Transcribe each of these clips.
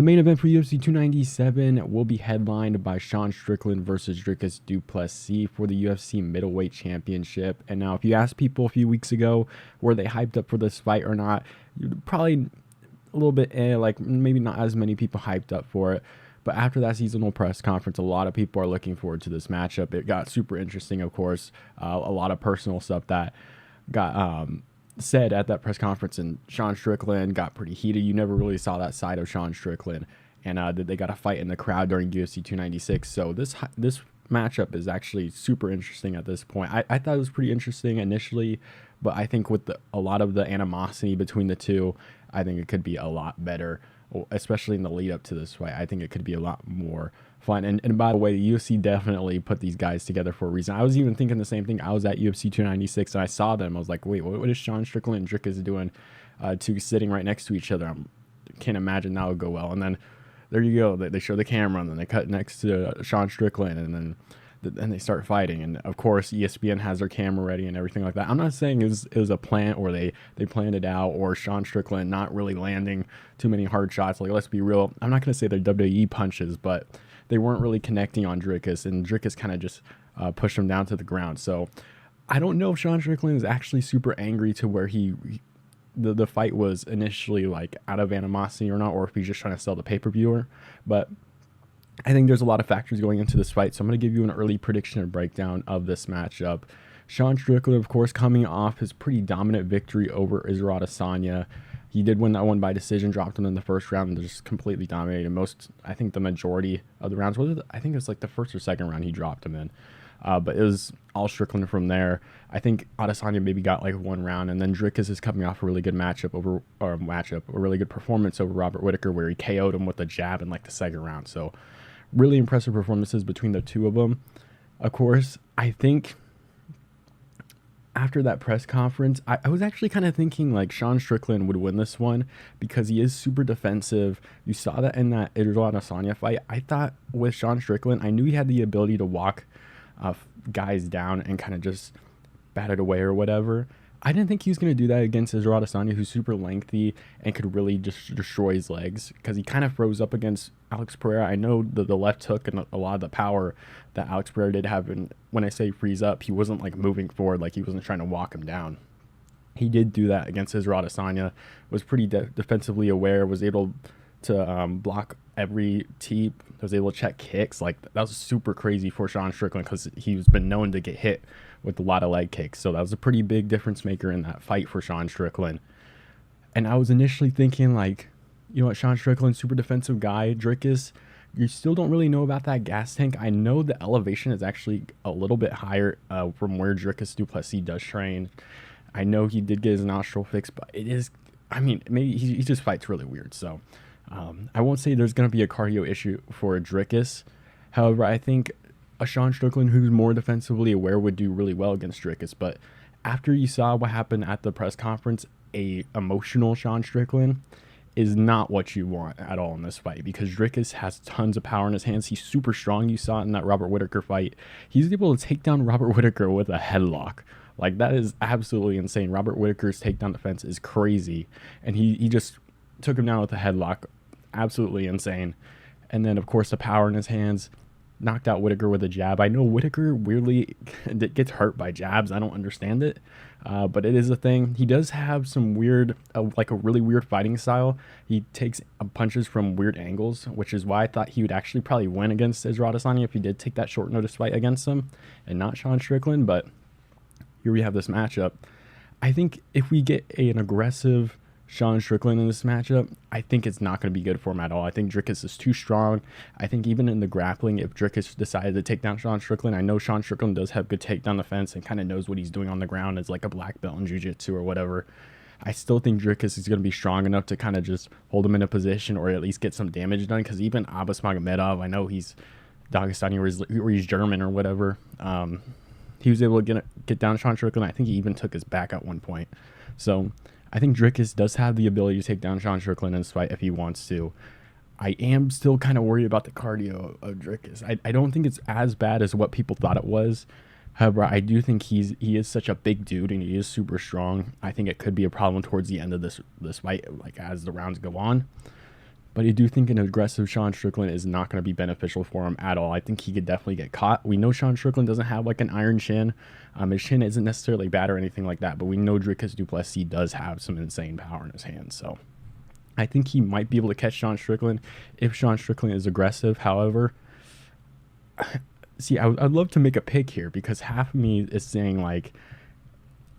The main event for UFC 297 will be headlined by Sean Strickland versus Dricus Du Plessis for the UFC middleweight championship. And now, if you asked people a few weeks ago were they hyped up for this fight or not, you'd probably a little bit like maybe not as many people hyped up for it. But after that seasonal press conference, a lot of people are looking forward to this matchup. It got super interesting, of course. A lot of personal stuff that got said at that press conference, and Sean Strickland got pretty heated. You never really saw that side of Sean Strickland, and they got a fight in the crowd during UFC 296. So this matchup is actually super interesting at this point. I thought it was pretty interesting initially, but I think with a lot of the animosity between the two, I think it could be a lot better, especially in the lead up to this fight. I think it could be a lot more fun. And by the way, the UFC definitely put these guys together for a reason. I was even thinking the same thing. I was at UFC 296 and I saw them. I was like, wait, what is Sean Strickland and Dricus doing two sitting right next to each other? I can't imagine that would go well. And then there you go. They show the camera and then they cut next to Sean Strickland and then they start fighting. And of course, ESPN has their camera ready and everything like that. I'm not saying it was a plant or they planned it out, or Sean Strickland not really landing too many hard shots. Like, let's be real. I'm not going to say they're WWE punches, but they weren't really connecting on Dricus, and Dricus kind of just pushed him down to the ground. So I don't know if Sean Strickland is actually super angry to where the fight was initially like out of animosity or not, or if he's just trying to sell the pay-per-viewer. But I think there's a lot of factors going into this fight, so I'm going to give you an early prediction and breakdown of this matchup. Sean Strickland, of course, coming off his pretty dominant victory over Israel Adesanya. He did win that one by decision, dropped him in the first round, and just completely dominated I think the majority of the rounds. I think it was like the first or second round he dropped him in. But it was all Strickland from there. I think Adesanya maybe got like one round, and then Dricus is coming off a really good a really good performance over Robert Whittaker, where he KO'd him with a jab in like the second round. So really impressive performances between the two of them. Of course, I think after that press conference, I was actually kind of thinking like Sean Strickland would win this one because he is super defensive. You saw that in that Israel Adesanya fight. I thought with Sean Strickland, I knew he had the ability to walk guys down and kind of just bat it away or whatever. I didn't think he was going to do that against Israel Adesanya, who's super lengthy and could really just destroy his legs, because he kind of froze up against Alex Pereira. I know the left hook and a lot of the power that Alex Pereira did have, and when I say freeze up, he wasn't like moving forward, like he wasn't trying to walk him down. He did do that against Israel Adesanya, was pretty defensively aware, was able to block every teep, was able to check kicks. Like, that was super crazy for Sean Strickland because he's been known to get hit with a lot of leg kicks. So that was a pretty big difference maker in that fight for Sean Strickland. And I was initially thinking, like, you know what, Sean Strickland, super defensive guy. Dricus, you still don't really know about that gas tank. I know the elevation is actually a little bit higher from where Dricus Du Plessis does train. I know he did get his nostril fixed, but it is, I mean, maybe he just fights really weird. So I won't say there's going to be a cardio issue for Dricus. However, I think a Sean Strickland who's more defensively aware would do really well against Dricus. But after you saw what happened at the press conference, a emotional Sean Strickland is not what you want at all in this fight, because Dricus has tons of power in his hands. He's super strong. You saw it in that Robert Whittaker fight. He's able to take down Robert Whittaker with a headlock. Like, that is absolutely insane. Robert Whittaker's takedown defense is crazy, and he just took him down with a headlock. Absolutely insane. And then, of course, the power in his hands, knocked out Whittaker with a jab. I know Whittaker weirdly gets hurt by jabs. I don't understand it, but it is a thing. He does have some weird, like a really weird fighting style. He takes punches from weird angles, which is why I thought he would actually probably win against Israel Adesanya if he did take that short notice fight against him and not Sean Strickland. But here we have this matchup. I think if we get an aggressive Sean Strickland in this matchup, I think it's not going to be good for him at all. I think Dricus is too strong. I think even in the grappling, if Dricus decided to take down Sean Strickland, I know Sean Strickland does have good takedown defense and kind of knows what he's doing on the ground as like a black belt in jiu-jitsu or whatever. I still think Dricus is going to be strong enough to kind of just hold him in a position or at least get some damage done, because even Abbas Magomedov, I know he's Dagestani or he's German or whatever. He was able to get down Sean Strickland. I think he even took his back at one point. So I think Dricus does have the ability to take down Sean Strickland in this fight if he wants to. I am still kind of worried about the cardio of Dricus. I don't think it's as bad as what people thought it was. However, I do think he is such a big dude and he is super strong. I think it could be a problem towards the end of this fight, like as the rounds go on. But I do think an aggressive Sean Strickland is not going to be beneficial for him at all. I think he could definitely get caught. We know Sean Strickland doesn't have like an iron chin. His chin isn't necessarily bad or anything like that, but we know Dricus Du Plessis does have some insane power in his hands. So I think he might be able to catch Sean Strickland if Sean Strickland is aggressive. However, see, I'd love to make a pick here because half of me is saying like,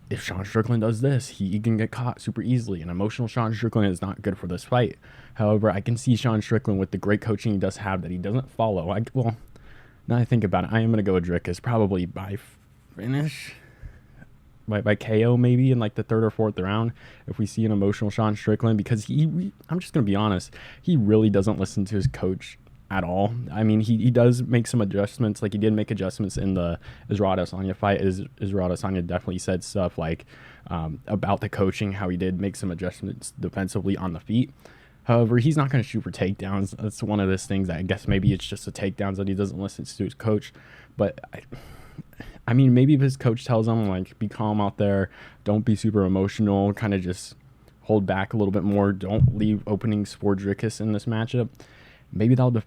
if Sean Strickland does this, he can get caught super easily. And emotional Sean Strickland is not good for this fight. However, I can see Sean Strickland with the great coaching he does have that he doesn't follow. Well, now I think about it, I am going to go with Dricus probably by finish. By KO maybe in like the third or fourth round if we see an emotional Sean Strickland, because I'm just going to be honest, he really doesn't listen to his coach at all. I mean, he does make some adjustments. Like he did make adjustments in the Israel Adesanya fight. Israel Adesanya definitely said stuff like about the coaching, how he did make some adjustments defensively on the feet. However, he's not going to shoot for takedowns. That's one of those things that I guess maybe it's just the takedowns that he doesn't listen to his coach. But I mean, maybe if his coach tells him like, be calm out there, don't be super emotional, kind of just hold back a little bit more, don't leave openings for Dricus in this matchup, maybe that'll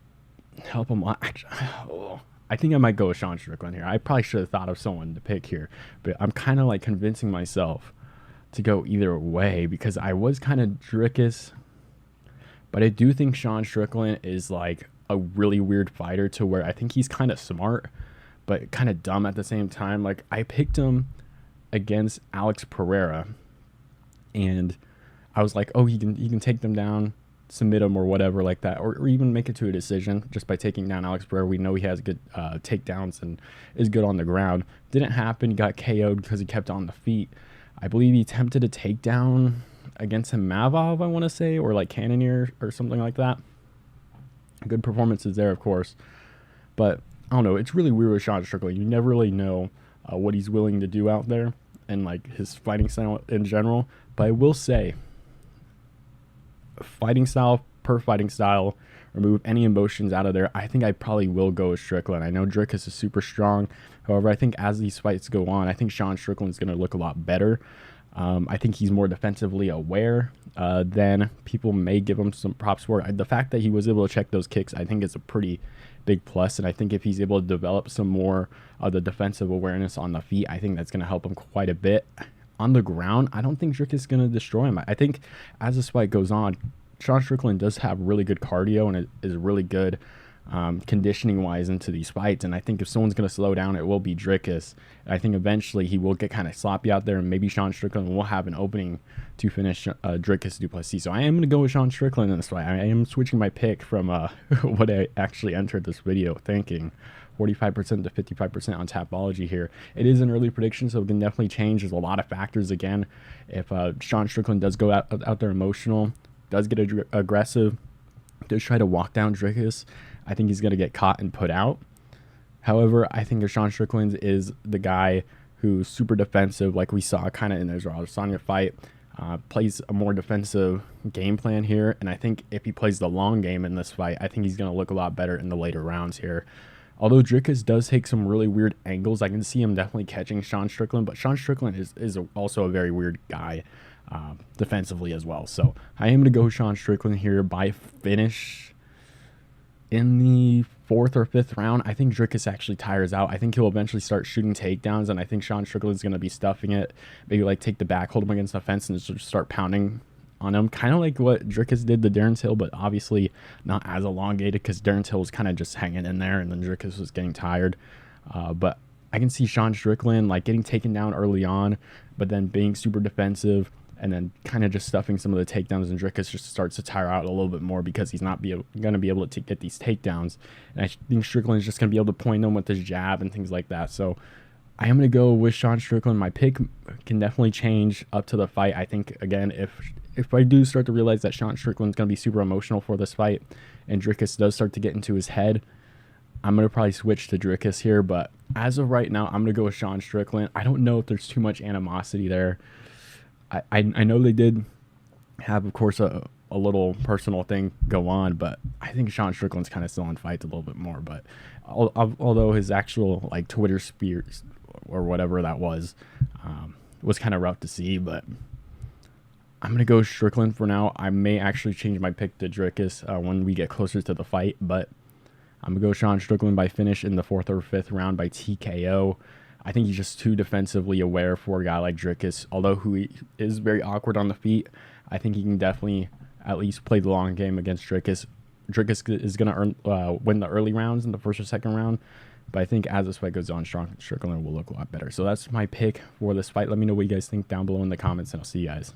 help him. I think I might go with Sean Strickland here. I probably should have thought of someone to pick here, but I'm kind of like convincing myself to go either way because I was kind of Dricus, but I do think Sean Strickland is like a really weird fighter to where I think he's kind of smart, but kind of dumb at the same time. Like I picked him against Alex Pereira, and I was like, oh, he can take them down, submit him or whatever like that, or even make it to a decision just by taking down Alex Pereira. We know he has good takedowns and is good on the ground. Didn't happen. He got KO'd because he kept on the feet. I believe he attempted a takedown against him Mavov, I want to say, or like Cannonier or something like that. Good performances there, of course. But I don't know. It's really weird with Sean Strickland. You never really know what he's willing to do out there and like his fighting style in general. But I will say, fighting style per fighting style, remove any emotions out of there, I think I probably will go with Strickland. I know Dricus is super strong. However, I think as these fights go on, I think Sean Strickland is going to look a lot better. I think he's more defensively aware than people may give him some props for. The fact that he was able to check those kicks, I think, is a pretty big plus. And I think if he's able to develop some more of the defensive awareness on the feet, I think that's going to help him quite a bit. On the ground, I don't think Dricus is going to destroy him. I think as this fight goes on, Sean Strickland does have really good cardio and it is really good conditioning wise into these fights. And I think if someone's going to slow down, it will be Dricus. And I think eventually he will get kind of sloppy out there and maybe Sean Strickland will have an opening to finish Dricus Du Plessis. So I am going to go with Sean Strickland in this fight. I am switching my pick from what I actually entered this video thinking. 45% to 55% on Tapology here. It is an early prediction, so it can definitely change. There's a lot of factors again. If Sean Strickland does go out there emotional, does get aggressive, does try to walk down Dricus, I think he's going to get caught and put out. However, I think if Sean Strickland is the guy who's super defensive, like we saw kind of in the Israel Adesanya fight, plays a more defensive game plan here, and I think if he plays the long game in this fight, I think he's going to look a lot better in the later rounds here. Although Dricus does take some really weird angles, I can see him definitely catching Sean Strickland, but Sean Strickland is also a very weird guy defensively as well. So I am going to go Sean Strickland here by finish in the fourth or fifth round. I think Dricus actually tires out. I think he'll eventually start shooting takedowns, and I think Sean Strickland is going to be stuffing it. Maybe like take the back, hold him against the fence, and just start pounding on him, kind of like what Dricus did to Darren Till, but obviously not as elongated because Darren Till was kind of just hanging in there and then Dricus was getting tired. But I can see Sean Strickland like getting taken down early on, but then being super defensive and then kind of just stuffing some of the takedowns, and Dricus just starts to tire out a little bit more because he's not going to be able to get these takedowns. And I think Strickland is just going to be able to point them with his jab and things like that. So I am going to go with Sean Strickland. My pick can definitely change up to the fight. I think, again, if I do start to realize that Sean Strickland's going to be super emotional for this fight and Dricus does start to get into his head, I'm going to probably switch to Dricus here. But as of right now, I'm going to go with Sean Strickland. I don't know if there's too much animosity there. I know they did have, of course, a little personal thing go on, but I think Sean Strickland's kind of still in fights a little bit more. But although his actual like Twitter spears or whatever that was kind of rough to see, but I'm going to go Strickland for now. I may actually change my pick to Dricus when we get closer to the fight, but I'm going to go Sean Strickland by finish in the 4th or 5th round by TKO. I think he's just too defensively aware for a guy like Dricus. Although he is very awkward on the feet, I think he can definitely at least play the long game against Dricus. Dricus is going to win the early rounds in the 1st or 2nd round. But I think as this fight goes on, Strickland will look a lot better. So that's my pick for this fight. Let me know what you guys think down below in the comments, and I'll see you guys.